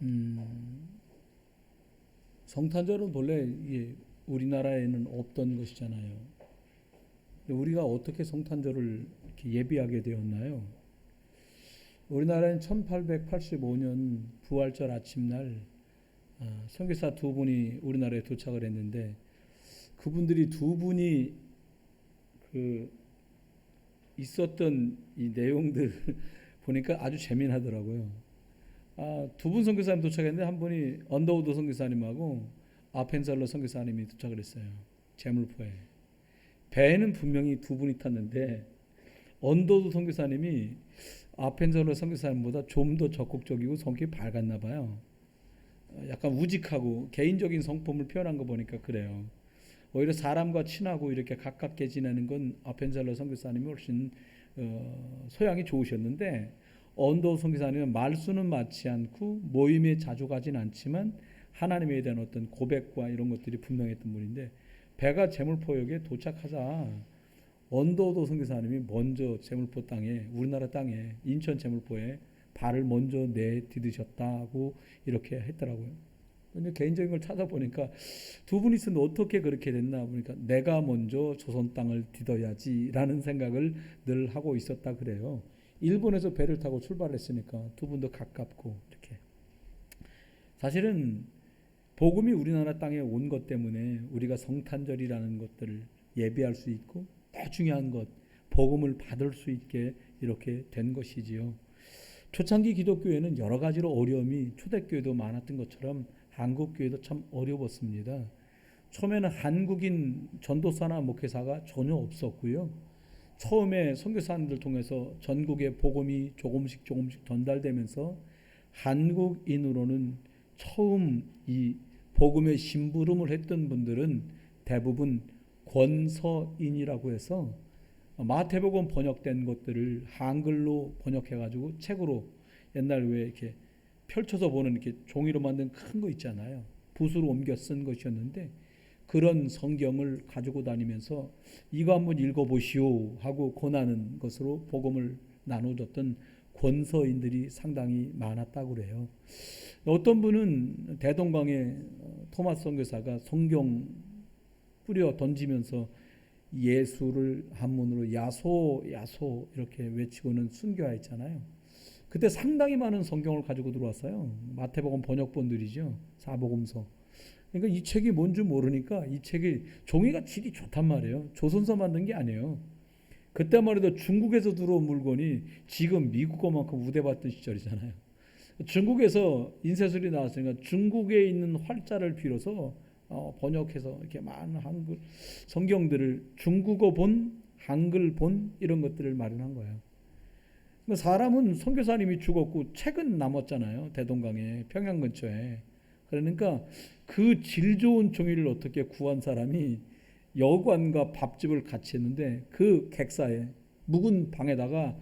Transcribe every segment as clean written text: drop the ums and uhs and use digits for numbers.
음, 성탄절은 본래 이게 우리나라에는 없던 것이잖아요. 우리가 어떻게 성탄절을 이렇게 예비하게 되었나요? 우리나라는 1885년 부활절 아침날 선교사 두 분이 우리나라에 도착을 했는데 그분들이 두 분이 그 있었던 이 내용들 보니까 아주 재미나더라고요. 두 분 선교사님 도착했는데 한 분이 언더우드 선교사님하고 아펜살러 선교사님이 도착을 했어요. 제물포에. 배에는 분명히 두 분이 탔는데 언더우드 선교사님이 아펜살러 선교사님보다 좀 더 적극적이고 성격이 밝았나 봐요. 약간 우직하고 개인적인 성품을 표현한 거 보니까 그래요. 오히려 사람과 친하고 이렇게 가깝게 지내는 건 아펜젤러 선교사님이 훨씬 소양이 좋으셨는데 언더 선교사님은 말수는 많지 않고 모임에 자주 가진 않지만 하나님에 대한 어떤 고백과 이런 것들이 분명했던 분인데 배가 제물포역에 도착하자 언더도 선교사님이 먼저 제물포 땅에 우리나라 땅에 인천 제물포에 발을 먼저 내디디셨다고 이렇게 했더라고요. 근데 개인적인 걸 찾아보니까 두 분이 있었는데 어떻게 그렇게 됐나 보니까 내가 먼저 조선 땅을 디뎌야지라는 생각을 늘 하고 있었다 그래요. 일본에서 배를 타고 출발했으니까 두 분도 가깝고 이렇게. 사실은 복음이 우리나라 땅에 온 것 때문에 우리가 성탄절이라는 것들을 예비할 수 있고 더 중요한 것 복음을 받을 수 있게 이렇게 된 것이지요. 초창기 기독교회는 여러 가지로 어려움이 초대교회도 많았던 것처럼 한국교회도 참 어려웠습니다. 처음에는 한국인 전도사나 목회사가 전혀 없었고요. 처음에 선교사님들 통해서 전국에 복음이 조금씩 전달되면서 한국인으로는 처음 이 복음의 심부름을 했던 분들은 대부분 권서인이라고 해서 마태복음 번역된 것들을 한글로 번역해가지고 책으로 옛날 왜 이렇게 펼쳐서 보는 이렇게 종이로 만든 큰 거 있잖아요. 붓으로 옮겨 쓴 것이었는데 그런 성경을 가지고 다니면서 이거 한번 읽어보시오 하고 권하는 것으로 복음을 나눠줬던 권서인들이 상당히 많았다고 그래요. 어떤 분은 대동강에 토마스 선교사가 성경 뿌려 던지면서 예수를 한문으로 야소 야소 이렇게 외치고는 순교하였잖아요. 그때 상당히 많은 성경을 가지고 들어왔어요. 마태복음 번역본들이죠. 사복음서. 그러니까 이 책이 뭔지 모르니까 이 책이 종이가 질이 좋단 말이에요. 조선서 만든 게 아니에요. 그때만 해도 중국에서 들어온 물건이 지금 미국 거만큼 우대받던 시절이잖아요. 중국에서 인쇄술이 나왔으니까 중국에 있는 활자를 빌어서 번역해서 이렇게 많은 한글 성경들을 중국어 본, 한글 본 이런 것들을 마련한 거예요. 사람은 선교사님이 죽었고 책은 남았잖아요. 대동강에 평양 근처에. 그러니까 그 질 좋은 종이를 어떻게 구한 사람이 여관과 밥집을 같이 했는데 그 객사에 묵은 방에다가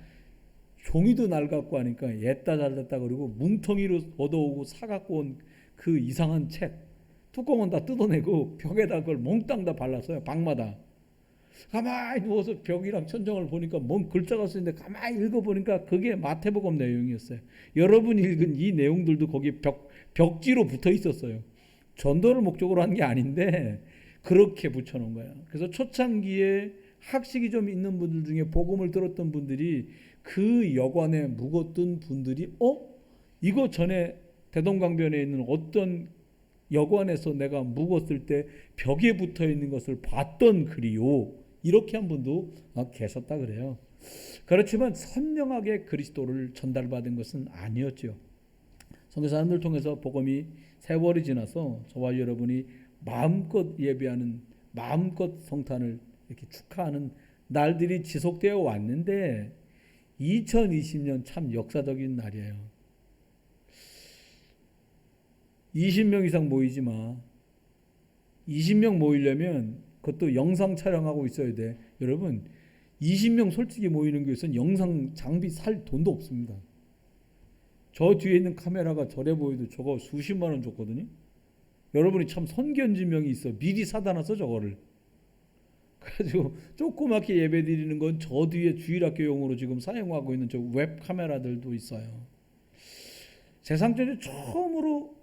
종이도 낡았고 하니까 옛다 잘됐다 그러고 뭉텅이로 얻어오고 사갖고 온 그 이상한 책 뚜껑은 다 뜯어내고 벽에다 그걸 몽땅 다 발랐어요. 방마다. 가만히 누워서 벽이랑 천정을 보니까 뭔 글자가 쓰는데 가만히 읽어보니까 그게 마태복음 내용이었어요. 여러분이 읽은 이 내용들도 거기 벽지로 붙어 있었어요. 전도를 목적으로 한 게 아닌데 그렇게 붙여놓은 거예요. 그래서 초창기에 학식이 좀 있는 분들 중에 복음을 들었던 분들이 그 여관에 묵었던 분들이 이거 전에 대동강변에 있는 어떤 여관에서 내가 묵었을 때 벽에 붙어 있는 것을 봤던 글이요. 이렇게 한 분도 계셨다 그래요. 그렇지만 선명하게 그리스도를 전달받은 것은 아니었죠. 선교사님들 통해서 복음이 세월이 지나서 저와 여러분이 마음껏 예배하는 마음껏 성탄을 이렇게 축하하는 날들이 지속되어 왔는데 2020년 참 역사적인 날이에요. 20명 이상 모이지 마. 20명 모이려면 그것도 영상 촬영하고 있어야 돼. 여러분 20명 솔직히 모이는 것은 영상 장비 살 돈도 없습니다. 저 뒤에 있는 카메라가 저래 보여도 저거 수십만 원 줬거든요. 여러분이 참 선견지명이 있어. 미리 사다 놨어 저거를. 그래가지고 조그맣게 예배 드리는 건 저 뒤에 주일학교용으로 지금 사용하고 있는 저 웹 카메라들도 있어요. 세상전에 처음으로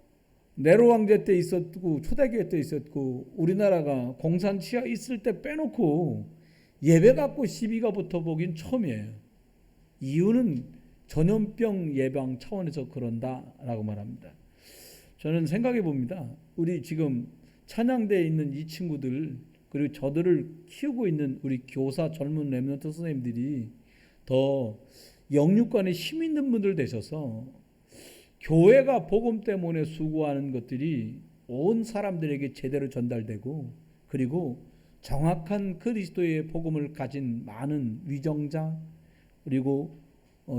네로 황제 때 있었고 초대교회 때 있었고 우리나라가 공산치하 있을 때 빼놓고 예배 갖고 시비가 붙어 보긴 처음이에요. 이유는 전염병 예방 차원에서 그런다라고 말합니다. 저는 생각해 봅니다. 우리 지금 찬양대에 있는 이 친구들 그리고 저들을 키우고 있는 우리 교사 젊은 렘넌트 선생님들이 더 영육간에 힘 있는 분들 되셔서 교회가 복음 때문에 수고하는 것들이 온 사람들에게 제대로 전달되고 그리고 정확한 그리스도의 복음을 가진 많은 위정자 그리고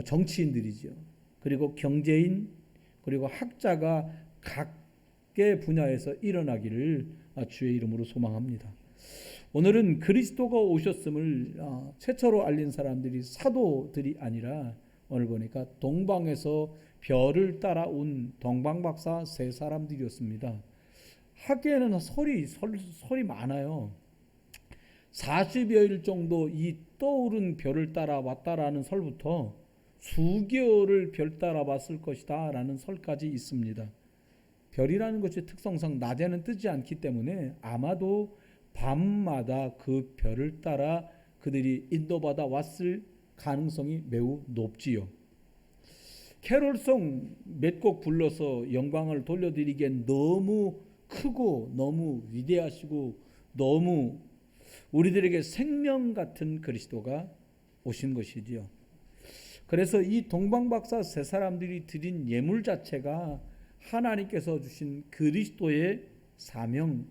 정치인들이죠. 그리고 경제인 그리고 학자가 각계 분야에서 일어나기를 주의 이름으로 소망합니다. 오늘은 그리스도가 오셨음을 최초로 알린 사람들이 사도들이 아니라 오늘 보니까 동방에서 별을 따라온 동방박사 세 사람들이었습니다. 학계에는 설이 많아요. 40여일 정도 이 떠오른 별을 따라왔다라는 설부터 수개월을 별 따라왔을 것이다 라는 설까지 있습니다. 별이라는 것이 특성상 낮에는 뜨지 않기 때문에 아마도 밤마다 그 별을 따라 그들이 인도받아 왔을 가능성이 매우 높지요. 캐롤송 몇 곡 불러서 영광을 돌려드리기엔 너무 크고 너무 위대하시고 너무 우리들에게 생명 같은 그리스도가 오신 것이지요. 그래서 이 동방박사 세 사람들이 드린 예물 자체가 하나님께서 주신 그리스도의 사명,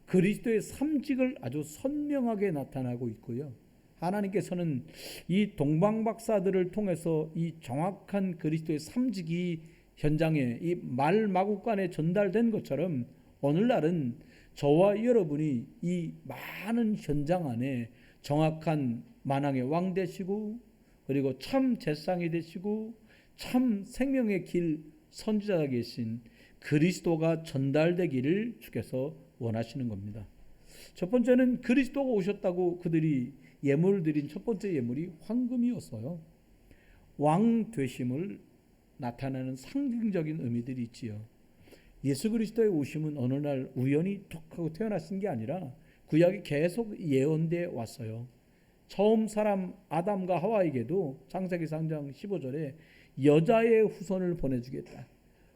그리스도의 삼직을 아주 선명하게 나타나고 있고요. 하나님께서는 이 동방박사들을 통해서 이 정확한 그리스도의 삼직이 현장에 이 말마구간에 전달된 것처럼 오늘날은 저와 여러분이 이 많은 현장 안에 정확한 만왕의 왕 되시고 그리고 참 제상이 되시고 참 생명의 길 선지자가 계신 그리스도가 전달되기를 주께서 원하시는 겁니다. 첫 번째는 그리스도가 오셨다고 그들이 예물을 드린 첫 번째 예물이 황금이었어요. 왕 되심을 나타내는 상징적인 의미들이 있지요. 예수 그리스도의 오심은 어느 날 우연히 툭 하고 태어나신 게 아니라 구약이 계속 예언되어 왔어요. 처음 사람 아담과 하와에게도 창세기 3장 15절에 여자의 후손을 보내주겠다.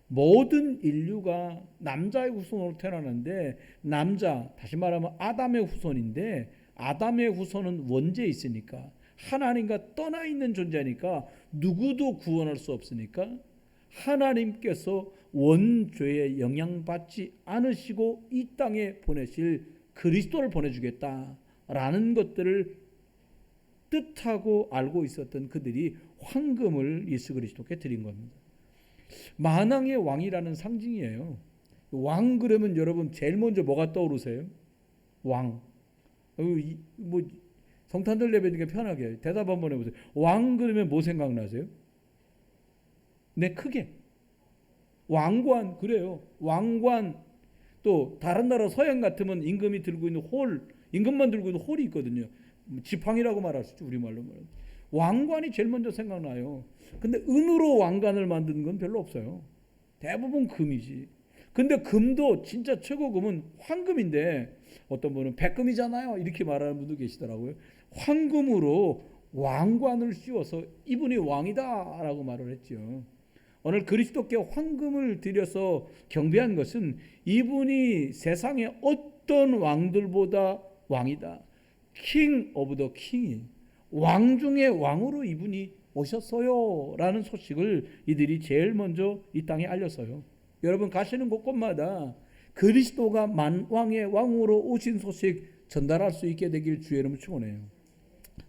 모든 인류가 남자의 후손으로 태어나는데 남자, 다시 말하면 아담의 후손인데 아담의 후손은 원죄에 있으니까 하나님과 떠나 있는 존재니까 누구도 구원할 수 없으니까 하나님께서 원죄에 영향받지 않으시고 이 땅에 보내실 그리스도를 보내주겠다라는 것들을 뜻하고 알고 있었던 그들이 황금을 예수 그리스도께 드린 겁니다. 만왕의 왕이라는 상징이에요. 왕 그러면 여러분 제일 먼저 뭐가 떠오르세요? 왕. 뭐 성탄절 예배니까 편하게 대답 한번 해보세요. 왕 그러면 뭐 생각나세요? 네, 크게 왕관. 그래요. 왕관. 또 다른 나라 서양 같으면 임금이 들고 있는 임금만 들고 있는 홀이 있거든요. 지팡이라고 말할 수 있죠, 우리말로 말하면. 왕관이 제일 먼저 생각나요. 근데 은으로 왕관을 만드는 건 별로 없어요. 대부분 금이지. 근데 금도 진짜 최고 금은 황금인데 어떤 분은 백금이잖아요 이렇게 말하는 분도 계시더라고요. 황금으로 왕관을 씌워서 이분이 왕이다 라고 말을 했죠. 오늘 그리스도께 황금을 드려서 경배한 것은 이분이 세상의 어떤 왕들보다 왕이다. 킹 오브 더 킹이 왕 중에 왕으로 이분이 오셨어요 라는 소식을 이들이 제일 먼저 이 땅에 알렸어요. 여러분 가시는 곳곳마다 그리스도가 만왕의 왕으로 오신 소식 전달할 수 있게 되길 주의 이름으로 축원해요.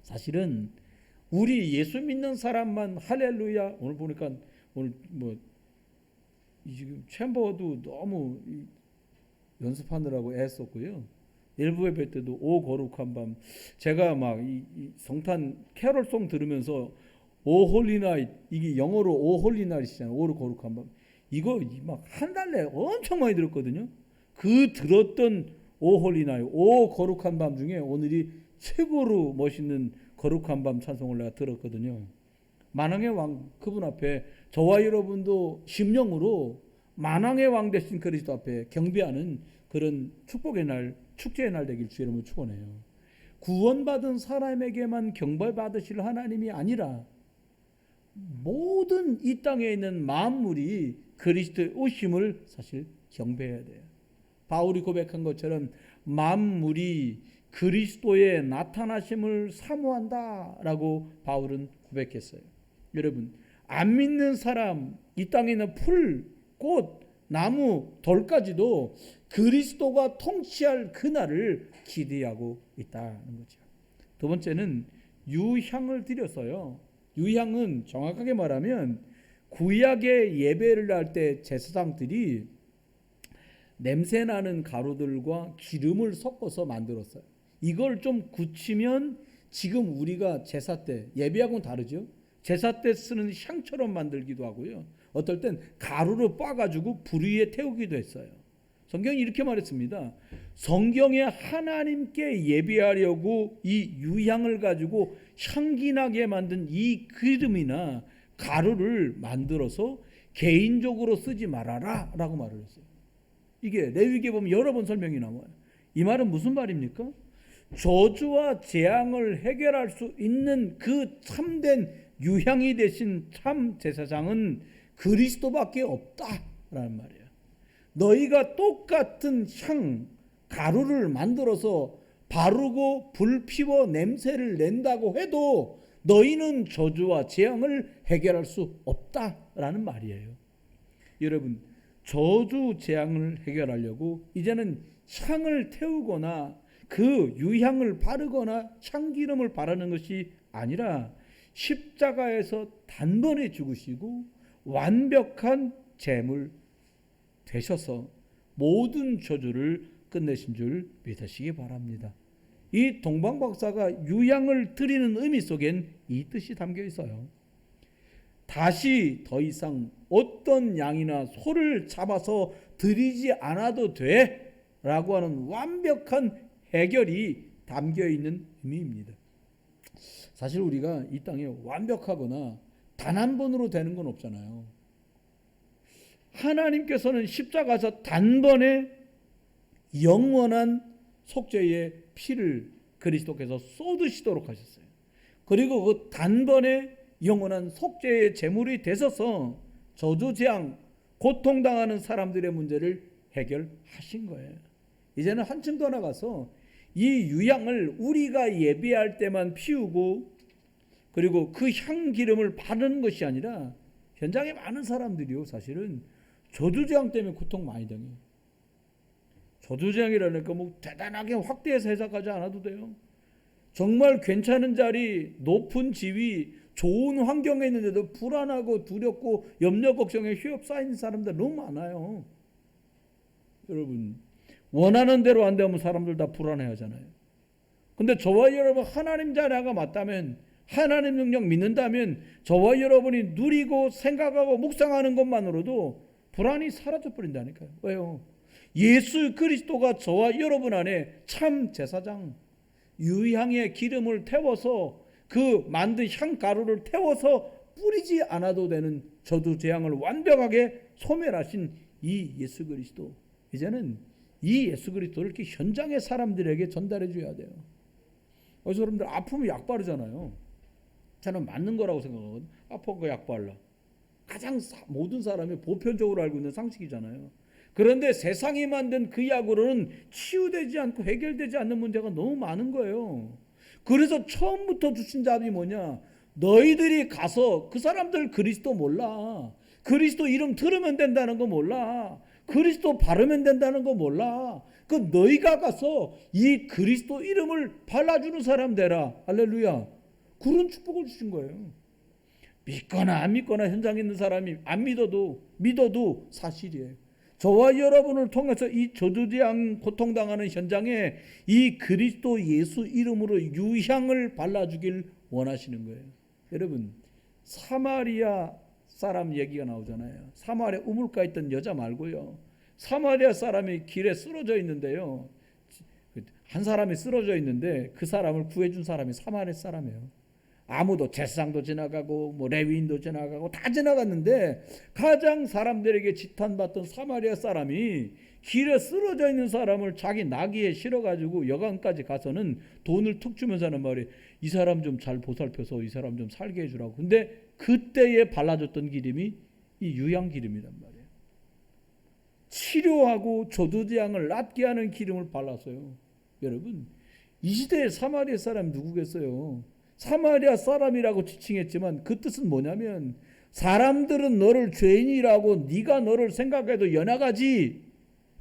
사실은 우리 예수 믿는 사람만 할렐루야. 오늘 보니까 오늘 뭐 지금 챔버도 너무 연습하느라고 애썼고요. 일부 예배 때도 오 거룩한 밤 제가 막 이 성탄 캐롤송 들으면서 오 홀리 나잇 이게 영어로 오 홀리 나잇이잖아요. 오 거룩한 밤 이거 막 한 달 내에 엄청 많이 들었거든요. 그 들었던 오 홀리 나잇 오 거룩한 밤 중에 오늘이 최고로 멋있는 거룩한 밤 찬송을 내가 들었거든요. 만왕의 왕 그분 앞에 저와 여러분도 심령으로 만왕의 왕 되신 그리스도 앞에 경배하는 그런 축복의 날, 축제의 날 되길 주 이름으로 축원해요. 구원받은 사람에게만 경배받으실 하나님이 아니라 모든 이 땅에 있는 만물이 그리스도의 오심을 사실 경배해야 돼요. 바울이 고백한 것처럼 만물이 그리스도의 나타나심을 사모한다라고 바울은 고백했어요. 여러분, 안 믿는 사람, 이 땅에 있는 풀, 꽃, 나무, 돌까지도 그리스도가 통치할 그날을 기대하고 있다는 거죠. 두 번째는 유향을 드렸어요. 유향은 정확하게 말하면 구약의 예배를 할 때 제사장들이 냄새나는 가루들과 기름을 섞어서 만들었어요. 이걸 좀 굳히면 지금 우리가 제사 때, 예배하고는 다르죠. 제사 때 쓰는 향처럼 만들기도 하고요. 어떨 땐 가루를 빻아가지고 불 위에 태우기도 했어요. 성경이 이렇게 말했습니다. 성경에 하나님께 예배하려고 이 유향을 가지고 향기나게 만든 이 기름이나 가루를 만들어서 개인적으로 쓰지 말아라 라고 말을 했어요. 이게 레위기에 보면 여러 번 설명이 나와요. 이 말은 무슨 말입니까? 저주와 재앙을 해결할 수 있는 그 참된 유향이 되신 참 제사장은 그리스도밖에 없다라는 말이에요. 너희가 똑같은 향, 가루를 만들어서 바르고 불 피워 냄새를 낸다고 해도 너희는 저주와 재앙을 해결할 수 없다라는 말이에요. 여러분, 저주 재앙을 해결하려고 이제는 향을 태우거나 그 유향을 바르거나 향기름을 바르는 것이 아니라 십자가에서 단번에 죽으시고 완벽한 제물 되셔서 모든 저주를 끝내신 줄 믿으시기 바랍니다. 이 동방박사가 유향을 드리는 의미 속엔 이 뜻이 담겨 있어요. 다시 더 이상 어떤 양이나 소를 잡아서 드리지 않아도 돼 라고 하는 완벽한 해결이 담겨 있는 의미입니다. 사실 우리가 이 땅에 완벽하거나 단 한 번으로 되는 건 없잖아요. 하나님께서는 십자가에서 단번에 영원한 속죄의 피를 그리스도께서 쏟으시도록 하셨어요. 그리고 그 단번에 영원한 속죄의 제물이 되셔서 저주 재앙, 고통당하는 사람들의 문제를 해결하신 거예요. 이제는 한층 더 나가서 이 유향을 우리가 예배할 때만 피우고 그리고 그 향기름을 바르는 것이 아니라 현장에 많은 사람들이요 사실은 저주재앙 때문에 고통 많이 당해요. 저주재앙이라니까 뭐 대단하게 확대해서 해석하지 않아도 돼요. 정말 괜찮은 자리, 높은 지위, 좋은 환경에 있는데도 불안하고 두렵고 염려 걱정에 휘업싸인 사람들 너무 많아요. 여러분, 원하는 대로 안 되면 사람들 다 불안해하잖아요. 근데 저와 여러분 하나님 자녀가 맞다면, 하나님 능력 믿는다면 저와 여러분이 누리고 생각하고 묵상하는 것만으로도 불안이 사라져 버린다니까요. 왜요? 예수 그리스도가 저와 여러분 안에 참 제사장, 유향의 기름을 태워서 그 만든 향가루를 태워서 뿌리지 않아도 되는 저주 재앙을 완벽하게 소멸하신 이 예수 그리스도, 이제는 이 예수 그리스도를 이렇게 현장의 사람들에게 전달해 줘야 돼요. 그래서 여러분들 아프면 약 바르잖아요. 저는 맞는 거라고 생각하거든요. 아픈 거 약 발라. 가장 모든 사람이 보편적으로 알고 있는 상식이잖아요. 그런데 세상이 만든 그 약으로는 치유되지 않고 해결되지 않는 문제가 너무 많은 거예요. 그래서 처음부터 주신 답이 뭐냐? 너희들이 가서, 그 사람들 그리스도 몰라. 그리스도 이름 들으면 된다는 거 몰라. 그리스도 바르면 된다는 거 몰라. 그 너희가 가서 이 그리스도 이름을 발라주는 사람 되라. 할렐루야. 그런 축복을 주신 거예요. 믿거나 안 믿거나 현장에 있는 사람이 안 믿어도 사실이에요. 저와 여러분을 통해서 이 저주재앙 고통당하는 현장에 이 그리스도 예수 이름으로 유향을 발라주길 원하시는 거예요. 여러분, 사마리아 사람 얘기가 나오잖아요. 사마리아 우물가에 있던 여자 말고요. 사마리아 사람이 길에 쓰러져 있는데요. 한 사람이 쓰러져 있는데 그 사람을 구해준 사람이 사마리아 사람이에요. 아무도 제사장도 지나가고 뭐 레위인도 지나가고 다 지나갔는데 가장 사람들에게 지탄받던 사마리아 사람이 길에 쓰러져 있는 사람을 자기 나귀에 실어가지고 여관까지 가서는 돈을 툭 주면서 하는 말이 이 사람 좀 잘 보살펴서 이 사람 좀 살게 해주라고. 근데 그때에 발라줬던 기름이 이 유향기름이란 말이에요. 치료하고 조두지향을 낫게 하는 기름을 발랐어요. 여러분, 이 시대의 사마리아 사람이 누구겠어요? 사마리아 사람이라고 지칭했지만 그 뜻은 뭐냐면 사람들은 너를 죄인이라고 네가 너를 생각해도 연약하지.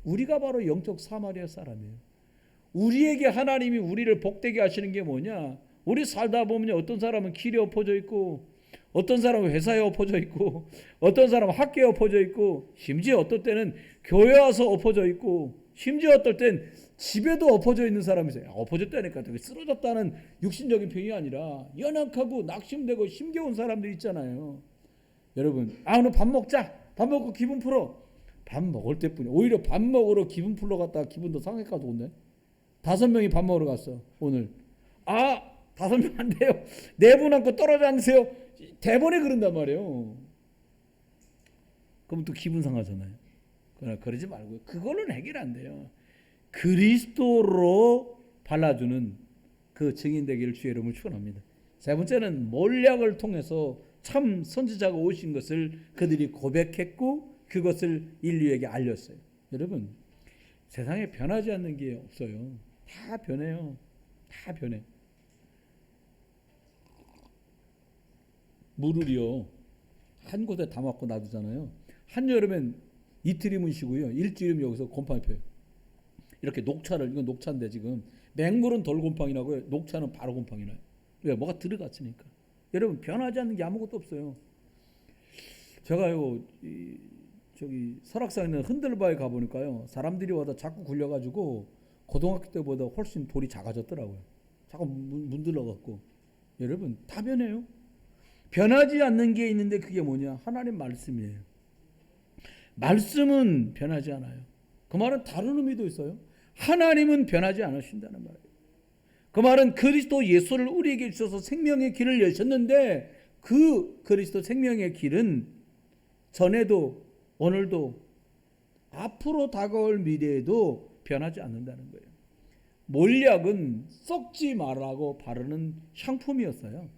우리가 바로 영적 사마리아 사람이에요. 우리에게 하나님이 우리를 복되게 하시는 게 뭐냐? 우리 살다 보면 어떤 사람은 길에 엎어져 있고 어떤 사람은 회사에 엎어져 있고 어떤 사람은 학교에 엎어져 있고 심지어 어떨 때는 교회 와서 엎어져 있고 심지어 어떨 땐 집에도 엎어져 있는 사람이 있어요. 엎어졌다니까 쓰러졌다는 육신적인 표현이 아니라 연약하고 낙심되고 힘겨운 사람들 있잖아요. 여러분, 오늘 밥 먹자. 밥 먹고 기분 풀어. 밥 먹을 때뿐이야. 오히려 밥 먹으러 기분 풀러 갔다가 기분도 상해가도 온대. 5명이 밥 먹으러 갔어 오늘. 5명 안 돼요. 4분 앉고 떨어져 앉으세요. 대본에 그런단 말이에요. 그럼 또 기분 상하잖아요. 그러지 말고요. 그걸로는 해결 안 돼요. 그리스도로 발라주는 그 증인 되기를 주의 이름으로 축원합니다. 세 번째는 몰약을 통해서 참 선지자가 오신 것을 그들이 고백했고 그것을 인류에게 알렸어요. 여러분, 세상에 변하지 않는 게 없어요. 다 변해요. 다 변해. 물을요 한 곳에 담아갖고 놔두잖아요. 한여름엔 이틀이면 쉬고요, 일주일이면 여기서 곰팡이 펴요. 이렇게 녹차를, 이건 녹차인데 지금 맹물은 덜 곰팡이 나고요, 녹차는 바로 곰팡이 나요. 왜? 뭐가 들어갔으니까. 여러분, 변하지 않는 게 아무것도 없어요. 제가요 저기 설악산에 있는 흔들바에 가보니까요, 사람들이 와다 자꾸 굴려가지고 고등학교 때보다 훨씬 돌이 작아졌더라고요. 자꾸 문들러갖고. 여러분, 다 변해요. 변하지 않는 게 있는데 그게 뭐냐? 하나님 말씀이에요. 말씀은 변하지 않아요. 그 말은 다른 의미도 있어요. 하나님은 변하지 않으신다는 말이에요. 그 말은 그리스도 예수를 우리에게 주셔서 생명의 길을 여셨는데 그 그리스도 생명의 길은 전에도 오늘도 앞으로 다가올 미래에도 변하지 않는다는 거예요. 몰약은 썩지 말라고 바르는 향품이었어요.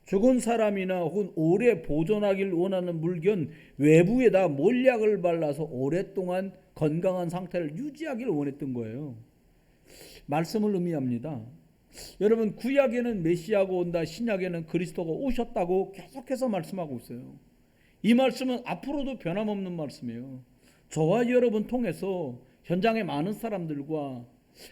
죽은 사람이나 혹은 오래 보존하길 원하는 물건 외부에다 몰약을 발라서 오랫동안 건강한 상태를 유지하길 원했던 거예요. 말씀을 의미합니다. 여러분, 구약에는 메시아가 온다, 신약에는 그리스도가 오셨다고 계속해서 말씀하고 있어요. 이 말씀은 앞으로도 변함없는 말씀이에요. 저와 여러분 통해서 현장의 많은 사람들과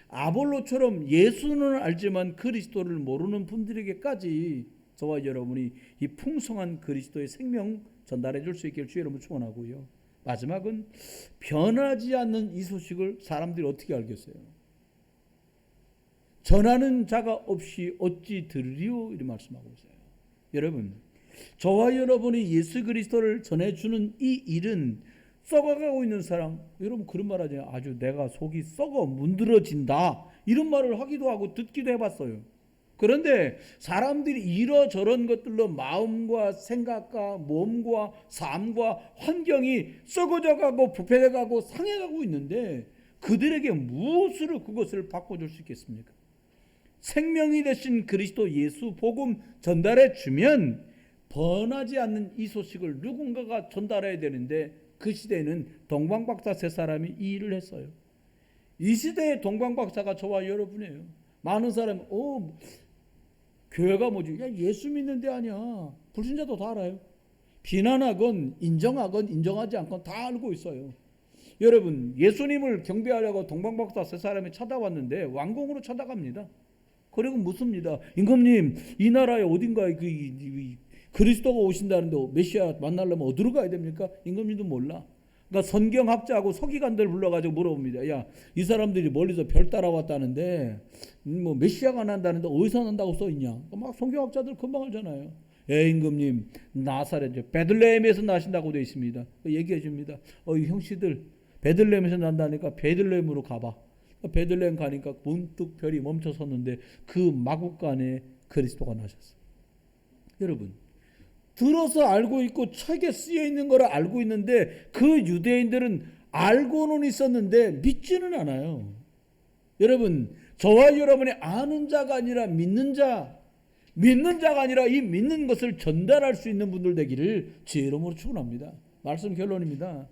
아볼로처럼 예수는 알지만 그리스도를 모르는 분들에게까지 저와 여러분이 이 풍성한 그리스도의 생명 전달해 줄 수 있기를 주의 이름으로 축원하고요. 마지막은 변하지 않는 이 소식을 사람들이 어떻게 알겠어요? 전하는 자가 없이 어찌 들으리요? 이렇게 말씀하고 있어요. 여러분, 저와 여러분이 예수 그리스도를 전해주는 이 일은 썩어가고 있는 사람, 여러분 그런 말 하잖아요. 아주 내가 속이 썩어 문드러진다, 이런 말을 하기도 하고 듣기도 해봤어요. 그런데 사람들이 이러저런 것들로 마음과 생각과 몸과 삶과 환경이 썩어져가고 부패돼가고 상해가고 있는데 그들에게 무엇으로 그것을 바꿔줄 수 있겠습니까? 생명이 되신 그리스도 예수 복음 전달해 주면 번하지 않는 이 소식을 누군가가 전달해야 되는데 그 시대에는 동방박사 세 사람이 이 일을 했어요. 이 시대의 동방박사가 저와 여러분이에요. 많은 사람이 교회가 뭐지? 야, 예수 믿는 데 아니야. 불신자도 다 알아요. 비난하건 인정하건 인정하지 않건 다 알고 있어요. 여러분, 예수님을 경배하려고 동방박사 세 사람이 찾아왔는데 왕궁으로 찾아갑니다. 그리고 묻습니다. 임금님, 이 나라에 어딘가에 그리스도가 오신다는데 메시아 만나려면 어디로 가야 됩니까? 임금님도 몰라. 그러니까 성경학자하고 서기관들 불러가지고 물어봅니다. 야, 이 사람들이 멀리서 별 따라왔다는데 뭐 메시아가 난다는데 어디서 난다고 써있냐? 막 성경학자들 금방 알잖아요. 임금님, 나사렛 베들레헴에서 나신다고 되어 있습니다. 얘기해 줍니다. 이 형씨들 베들레헴에서 난다니까 베들레헴으로 가봐. 베들레헴 가니까 문득 별이 멈춰 섰는데 그 마국간에 그리스도가 나셨어요. 여러분, 들어서 알고 있고 책에 쓰여 있는 걸 알고 있는데 그 유대인들은 알고는 있었는데 믿지는 않아요. 여러분, 저와 여러분이 아는 자가 아니라 믿는 자가 아니라 이 믿는 것을 전달할 수 있는 분들 되기를 주의 이름으로 축원합니다. 말씀 결론입니다.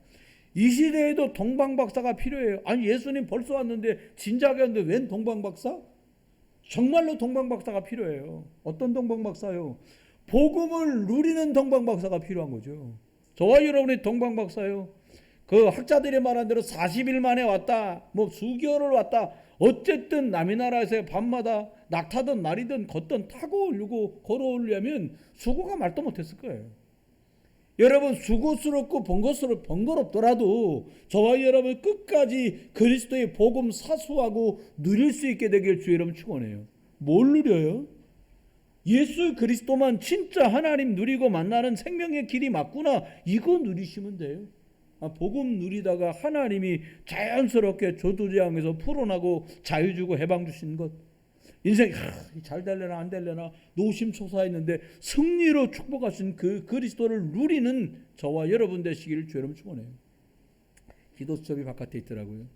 이 시대에도 동방박사가 필요해요. 아니, 예수님 벌써 왔는데 진작에 왔는데 웬 동방박사? 정말로 동방박사가 필요해요. 어떤 동방박사요? 복음을 누리는 동방박사가 필요한 거죠. 저와 여러분이 동방박사요. 그 학자들이 말한 대로 40일 만에 왔다, 뭐 수개월을 왔다, 어쨌든 남의 나라에서 밤마다 낙타든 말이든 걷든 타고 오려고 걸어오려면 수고가 말도 못했을 거예요. 여러분, 수고스럽고 번거롭더라도 저와 여러분 끝까지 그리스도의 복음 사수하고 누릴 수 있게 되길 주의 이름 축원해요. 뭘 누려요? 예수 그리스도만 진짜 하나님 누리고 만나는 생명의 길이 맞구나, 이거 누리시면 돼요. 복음 누리다가 하나님이 자연스럽게 조두재앙에서 풀어나고 자유 주고 해방 주신 것, 인생 잘 될려나 안 될려나 노심초사했는데 승리로 축복하신 그 그리스도를 누리는 저와 여러분 되시기를 주의 이름 축원해요. 기도 수첩이 바깥에 있더라고요.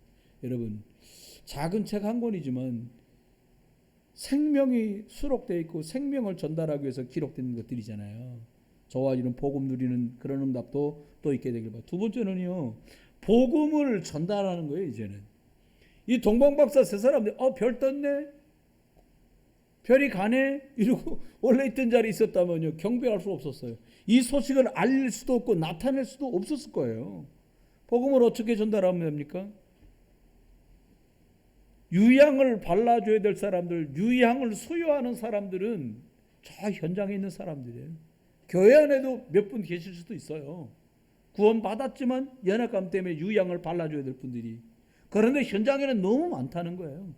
여러분, 작은 책 한 권이지만 생명이 수록되어 있고 생명을 전달하기 위해서 기록된 것들이잖아요. 저와 이런 복음 누리는 그런 응답도 또 있게 되길 바랍니다. 두 번째는요, 복음을 전달하는 거예요. 이제는 이 동방박사 세 사람들 별 떴네, 별이 가네 이러고 원래 있던 자리에 있었다면요 경배할 수 없었어요. 이 소식을 알릴 수도 없고 나타낼 수도 없었을 거예요. 복음을 어떻게 전달하면 됩니까? 유향을 발라줘야 될 사람들, 유향을 수요하는 사람들은 저 현장에 있는 사람들이에요. 교회 안에도 몇 분 계실 수도 있어요. 구원 받았지만 연약감 때문에 유향을 발라줘야 될 분들이. 그런데 현장에는 너무 많다는 거예요.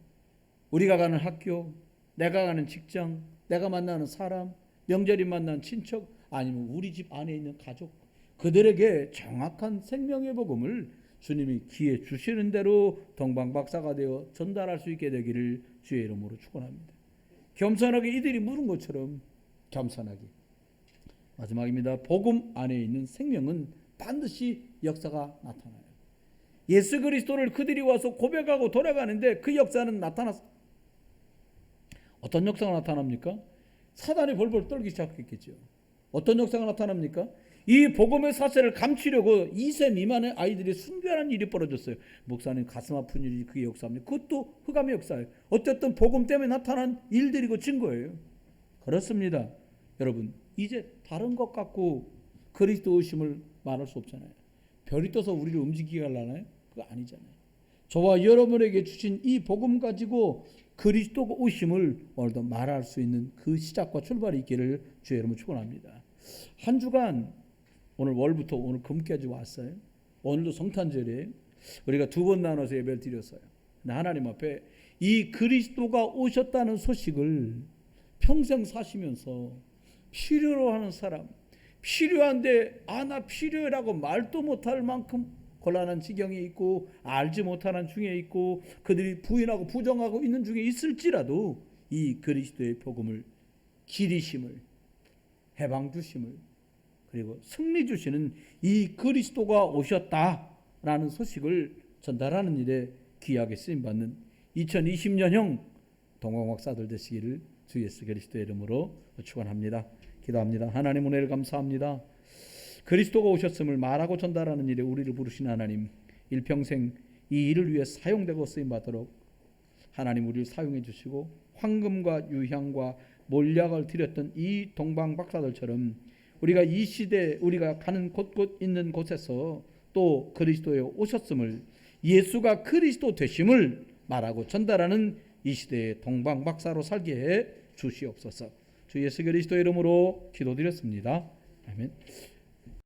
우리가 가는 학교, 내가 가는 직장, 내가 만나는 사람, 명절이 만난 친척, 아니면 우리 집 안에 있는 가족, 그들에게 정확한 생명의 복음을 주님이 기회 주시는 대로 동방박사가 되어 전달할 수 있게 되기를 주의 이름으로 축원합니다. 겸손하게 이들이 물은 것처럼 겸손하게. 마지막입니다. 복음 안에 있는 생명은 반드시 역사가 나타나요. 예수 그리스도를 그들이 와서 고백하고 돌아가는데 그 역사는 나타났어요. 어떤 역사가 나타납니까? 사단이 벌벌 떨기 시작했겠죠. 어떤 역사가 나타납니까? 이 복음의 사실을 감추려고 2세 미만의 아이들이 순교하는 일이 벌어졌어요. 목사님, 가슴 아픈 일이 그게 역사입니다. 그것도 흑암의 역사예요. 어쨌든 복음 때문에 나타난 일들이고 증거예요. 그렇습니다. 여러분, 이제 다른 것 갖고 그리스도 의심을 말할 수 없잖아요. 별이 떠서 우리를 움직이게 하려나요? 그거 아니잖아요. 저와 여러분에게 주신 이 복음 가지고 그리스도 의심을 오늘도 말할 수 있는 그 시작과 출발이 있기를 주의 이름으로 축원합니다. 한 주간 오늘 월부터 오늘 금까지 왔어요. 오늘도 성탄절에 우리가 두 번 나눠서 예배를 드렸어요. 하나님 앞에 이 그리스도가 오셨다는 소식을 평생 사시면서 필요로 하는 사람, 필요한데 나 필요해라고 말도 못할 만큼 곤란한 지경에 있고 알지 못하는 중에 있고 그들이 부인하고 부정하고 있는 중에 있을지라도 이 그리스도의 복음을, 길이심을, 해방 주심을, 그리고 승리 주시는 이 그리스도가 오셨다라는 소식을 전달하는 일에 귀하게 쓰임받는 2020년형 동방박사들 되시기를 주 예수 그리스도의 이름으로 축원합니다. 기도합니다. 하나님 은혜를 감사합니다. 그리스도가 오셨음을 말하고 전달하는 일에 우리를 부르신 하나님, 일평생 이 일을 위해 사용되고 쓰임받도록 하나님 우리를 사용해 주시고 황금과 유향과 몰약을 드렸던 이 동방박사들처럼 우리가 이 시대 우리가 가는 곳곳 있는 곳에서 또 그리스도에 오셨음을, 예수가 그리스도 되심을 말하고 전달하는 이 시대의 동방박사로 살게 해 주시옵소서. 주 예수 그리스도의 이름으로 기도드렸습니다. 아멘.